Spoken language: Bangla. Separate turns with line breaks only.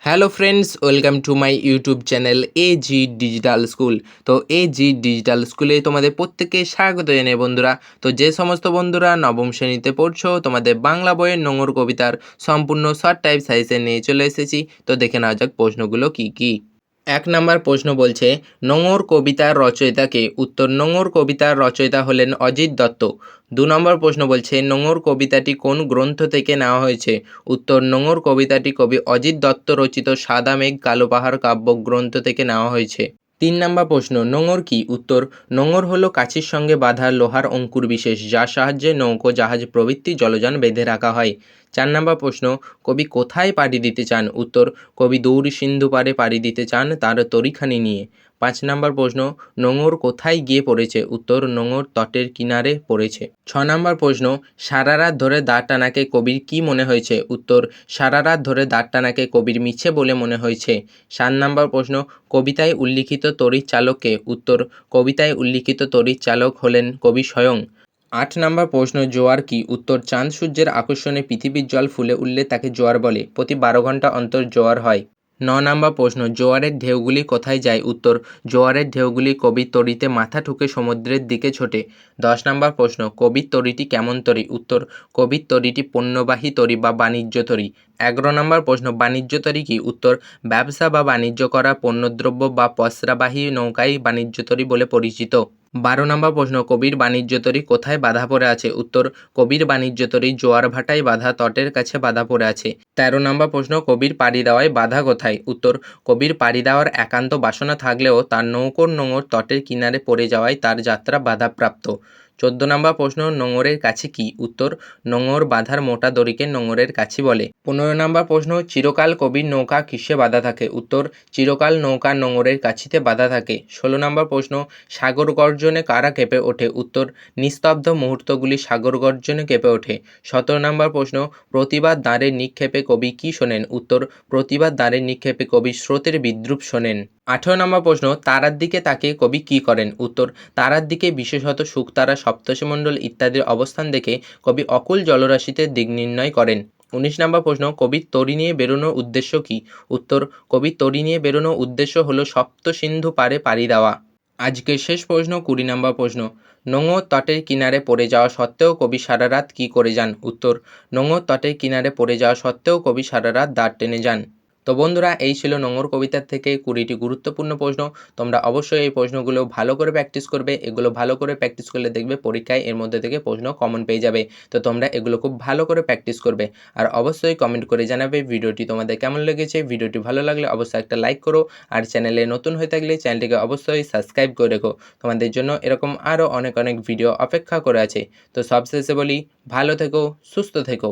Hello friends, welcome to my YouTube channel AG digital school. তো এজি ডিজিটাল স্কুলে তোমাদের প্রত্যেককে স্বাগত জানাই বন্ধুরা। তো যে সমস্ত বন্ধুরা নবম শ্রেণীতে পড়ছো, তোমাদের বাংলা বইয়ের নোংর কবিতার সম্পূর্ণ শর্ট টাইপ সাইজে নিয়ে চলে এসেছি। তো দেখে নেওয়া যাক প্রশ্নগুলো কি কি। ১ নম্বর প্রশ্ন বলছে, নোঙর কবিতার রচয়িতা কে? উত্তর, নোঙর কবিতার রচয়িতা হলেন অজিত দত্ত। ২ নম্বর প্রশ্ন বলছে, নোঙর কবিতাটি কোন গ্রন্থ থেকে নেওয়া হয়েছে? উত্তর, নোঙর কবিতাটি কবি অজিত দত্ত রচিত সাদা মেঘ কালো পাহাড় কাব্যগ্রন্থ থেকে নেওয়া হয়েছে। ৩ নম্বর প্রশ্ন, নোঙর কি? উত্তর, নোঙর হলো কাছির সঙ্গে বাঁধা লোহার অঙ্কুর বিশেষ, যার সাহায্যে নৌকো, জাহাজ প্রভৃতি জলযান বেঁধে রাখা হয়। ৪ নম্বর প্রশ্ন, কবি কোথায় পাড়ি দিতে চান? উত্তর, কবি দৌড় সিন্ধু পাড়ে পাড়ি দিতে চান তার তরীখানি নিয়ে। ৫ নম্বর প্রশ্ন, নোঙর কোথায় গিয়ে পড়েছে? উত্তর, নোঙর তটের কিনারে পড়েছে। ৬ নম্বর প্রশ্ন, সারা রাত ধরে দাঁড় টানাকে কবির কি মনে হয়েছে? উত্তর, সারা রাত ধরে দাঁড় টানাকে কবির মিছে বলে মনে হয়েছে। ৭ নম্বর প্রশ্ন, কবিতায় উল্লিখিত তড়িৎ চালক কে? উত্তর, কবিতায় উল্লিখিত তড়িৎ চালক হলেন কবি স্বয়ং। ৮ নম্বর প্রশ্ন, জোয়ার কি? উত্তর, চাঁদ সূর্যের আকর্ষণে পৃথিবীর জল ফুলে উঠলে তাকে জোয়ার বলে। প্রতি ১২ ঘন্টা অন্তর জোয়ার হয়। ৯ নম্বর প্রশ্ন, জোয়ারের ঢেউগুলি কোথায় যায়? উত্তর, জোয়ারের ঢেউগুলি কবির তড়িতে মাথা ঠুকে সমুদ্রের দিকে ছোটে। ১০ নম্বর প্রশ্ন, কবির তড়িটি কেমন তড়ি? উত্তর, কবির তড়িটি পণ্যবাহী তড়ি বা বাণিজ্য তড়ি। ১১ নম্বর প্রশ্ন, বাণিজ্য তড়ি কি? উত্তর, ব্যবসা বা বাণিজ্য করা পণ্যদ্রব্য বা পসরাবাহী নৌকাই বাণিজ্য তড়ি বলে পরিচিত। ১২ নম্বর প্রশ্ন, কবির বাণিজ্য তড়ি কোথায় বাঁধা পড়ে আছে? উত্তর, কবির বাণিজ্য তড়ি জোয়ার ভাটায় বাঁধা তটের কাছে বাঁধা পড়ে আছে। ১৩ নম্বর প্রশ্ন, কবির পাড়ি দেওয়ায় বাধা কোথায়? উত্তর, কবির পাড়ি দেওয়ার একান্ত বাসনা থাকলেও তার নৌকোর নোঙর তটের কিনারে পড়ে যাওয়ায় তার যাত্রা বাধাপ্রাপ্ত। ১৪ নম্বর প্রশ্ন, নোঙরের কাছি কি? উত্তর, নোঙর বাঁধার মোটা দড়িকে নোঙরের কাছি বলে। ১৫ নম্বর প্রশ্ন, চিরকাল কবির নৌকা কিসে বাঁধা থাকে? উত্তর, চিরকাল নৌকা নোঙরের কাছিতে বাঁধা থাকে। ১৬ নম্বর প্রশ্ন, সাগর গর্জনে কারা কেঁপে ওঠে? উত্তর, নিস্তব্ধ মুহূর্তগুলি সাগর গর্জনে কেঁপে ওঠে। ১৭ নম্বর প্রশ্ন, প্রতিবাদ দ্বারের নিক্ষেপে কবি কি শোনেন? উত্তর, প্রতিবাদ দ্বারের নিক্ষেপে কবি স্রোতের বিদ্রূপ শোনেন। ১৮ নম্বর প্রশ্ন, তারার দিকে তাকিয়ে কবি কি করেন? উত্তর, তারার দিকে বিশেষত শুকতারা সপ্তর্ষিমণ্ডল ইত্যাদির অবস্থান দেখে কবি অকুল জলরাশিতে দিক নির্ণয় করেন। ১৯ নম্বর প্রশ্ন, কবির তরী নিয়ে বেরোনোর উদ্দেশ্য কী? উত্তর, কবির তরী নিয়ে বেরোনোর উদ্দেশ্য হল সপ্ত সিন্ধু পাড়ে পাড়ি দেওয়া। আজকের শেষ প্রশ্ন, ২০ নম্বর প্রশ্ন, নোঙর তটের কিনারে পড়ে যাওয়া সত্ত্বেও কবি সারা রাত কী করে যান? উত্তর, নোঙর তটের কিনারে পড়ে যাওয়া সত্ত্বেও কবি সারা রাত দাঁড় টেনে যান। তো বন্ধুরা, এই ছিল নোঙর কবিতার থেকে ২০টি গুরুত্বপূর্ণ প্রশ্ন। তোমরা অবশ্যই এই প্রশ্নগুলো ভালো করে প্র্যাকটিস করবে। এগুলো ভালো করে প্র্যাকটিস করলে দেখবে পরীক্ষায় এর মধ্যে থেকে প্রশ্ন কমন পেয়ে যাবে। তো তোমরা এগুলো খুব ভালো করে প্র্যাকটিস করবে। আর অবশ্যই কমেন্ট করে জানাবে ভিডিওটি তোমাদের কেমন লেগেছে। ভিডিওটি ভালো লাগলে অবশ্যই একটা লাইক করো। আর চ্যানেলে নতুন হয়ে থাকলে চ্যানেলটিকে অবশ্যই সাবস্ক্রাইব করে রেখো। তোমাদের জন্য এরকম আরও অনেক অনেক ভিডিও অপেক্ষা করে আছে। তো সবশেষে বলি, ভালো থেকো, সুস্থ থেকো।